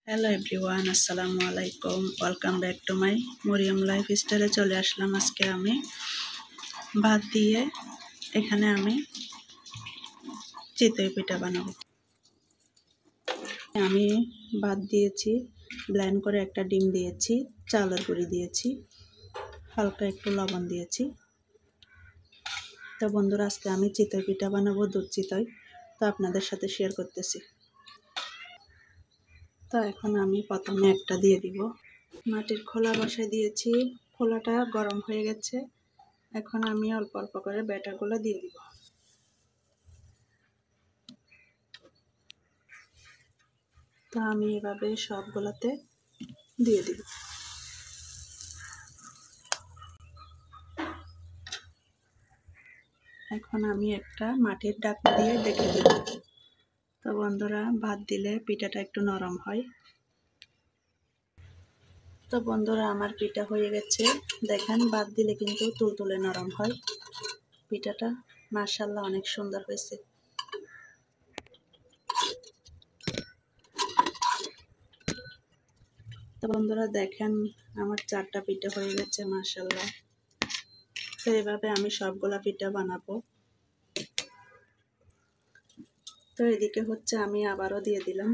Hello everyone, আসসালামু আলাইকুম। Welcome back to my Maryam লাইফস্টাইলে চলে আসলাম। আজকে আমি ভাত দিয়ে এখানে আমি চিতই পিঠা বানাবো। আমি ভাত দিয়েছি, ব্লেন্ড করে একটা ডিম দিয়েছি, চালের গুঁড়ি দিয়েছি, হালকা একটু লবণ দিয়েছি। তো বন্ধুরা, আজকে আমি চিতই পিঠা বানাবো, দুধ চিতই। তো আপনাদের সাথে শেয়ার করতেছি। তো এখন আমি প্রথমে একটা দিয়ে দিব। মাটির খোলা বসায় দিয়েছি, খোলাটা গরম হয়ে গেছে। এখন আমি অল্প অল্প করে ব্যাটারগুলো দিয়ে দিব। তো আমি এভাবে সবগুলোতে দিয়ে দিব। এখন আমি একটা মাটির ঢাকনা দিয়ে ঢেকে দেব। তো বন্ধুরা, ভাত দিলে পিঠাটা একটু নরম হয়। তো বন্ধুরা, আমার পিঠা হয়ে গেছে। দেখেন, ভাত দিলে কিন্তু তুলতুলে নরম হয়। পিঠাটা মাশাআল্লাহ অনেক সুন্দর হয়েছে। তো বন্ধুরা দেখেন, আমার 4টা পিঠা হয়ে গেছে মাশাআল্লাহ। তো এভাবে আমি সবগুলা পিঠা বানাবো। তো এদিকে হচ্ছে আমি আবারও দিয়ে দিলাম।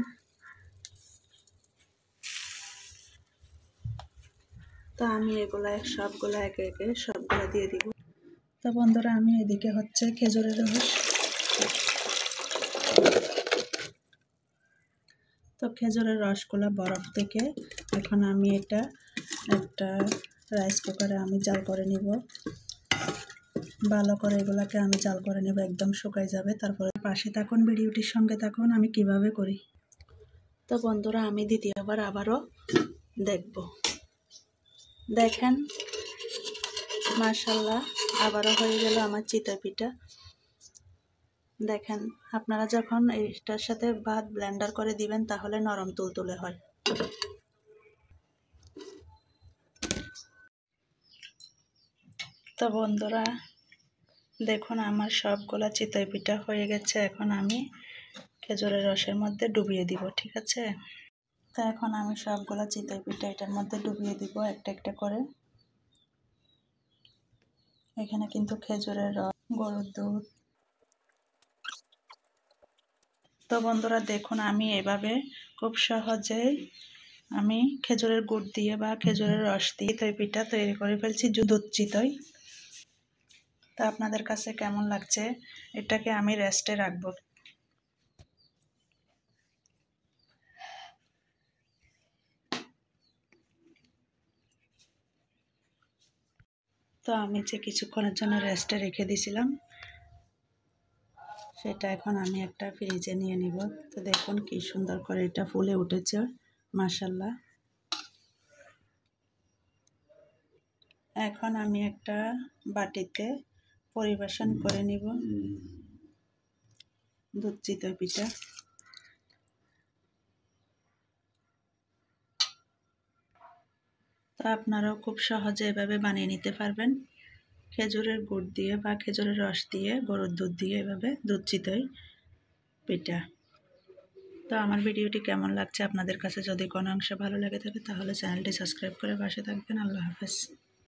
তো আমি এগুলা সবগুলা একে একে সবগুলা দিয়ে দিব। তো বন্ধুরা, আমি এদিকে হচ্ছে খেজুরের রস। তো খেজুরের রসগুলো বরফ থেকে এখন আমি একটা রাইস কুকারে আমি জাল করে নিব। ভালো করে এগুলাকে আমি জাল করে নেব, একদম শুকায় যাবে। তারপরে পাশে থাকুন, ভিডিওটির সঙ্গে থাকুন আমি কিভাবে করি। তো বন্ধুরা, আমি দ্বিতীয়বার আবারও দেখব। দেখেন মাশাআল্লাহ, আবারও হয়ে গেল আমার চিতই পিঠা। দেখেন, আপনারা যখন এটার সাথে ভাত ব্লেন্ডার করে দিবেন তাহলে নরম তুলতুলে হয়। তো বন্ধুরা দেখুন, আমার সবগুলা চিতই পিঠা হয়ে গেছে। এখন আমি খেজুরের রসের মধ্যে ডুবিয়ে দিব, ঠিক আছে? তো এখন আমি সবগুলা চিতই পিঠা এটার মধ্যে ডুবিয়ে দিব একটা একটা করে। এখানে কিন্তু খেজুরের রস, গরুর দুধ। তো বন্ধুরা দেখুন, আমি এভাবে খুব সহজেই আমি খেজুরের গুড় দিয়ে বা খেজুরের রস দিয়ে চিতই পিঠা তৈরি করে ফেলছি, দুধ চিতই। তো আপনাদের কাছে কেমন লাগছে? এটাকে আমি রেস্টে রাখবো। তো আমি যে কিছুক্ষণের জন্য রেস্টে রেখে দিয়েছিলাম, সেটা এখন আমি একটা ফ্রিজে নিয়ে নিব। তো দেখুন কি সুন্দর করে এটা ফুলে উঠেছে মাশাআল্লাহ। এখন আমি একটা বাটিতে পরিবেশন করে নিব দুধ চিতই পিঠা। তো আপনারাও খুব সহজে এভাবে বানিয়ে নিতে পারবেন, খেজুরের গুড় দিয়ে বা খেজুরের রস দিয়ে, গরুর দুধ দিয়ে এভাবে দুধ চিতই পিঠা। তো আমার ভিডিওটি কেমন লাগছে আপনাদের কাছে? যদি কোনো অংশে ভালো লেগে থাকে তাহলে চ্যানেলটি সাবস্ক্রাইব করে পাশে থাকবেন। আল্লাহ হাফেজ।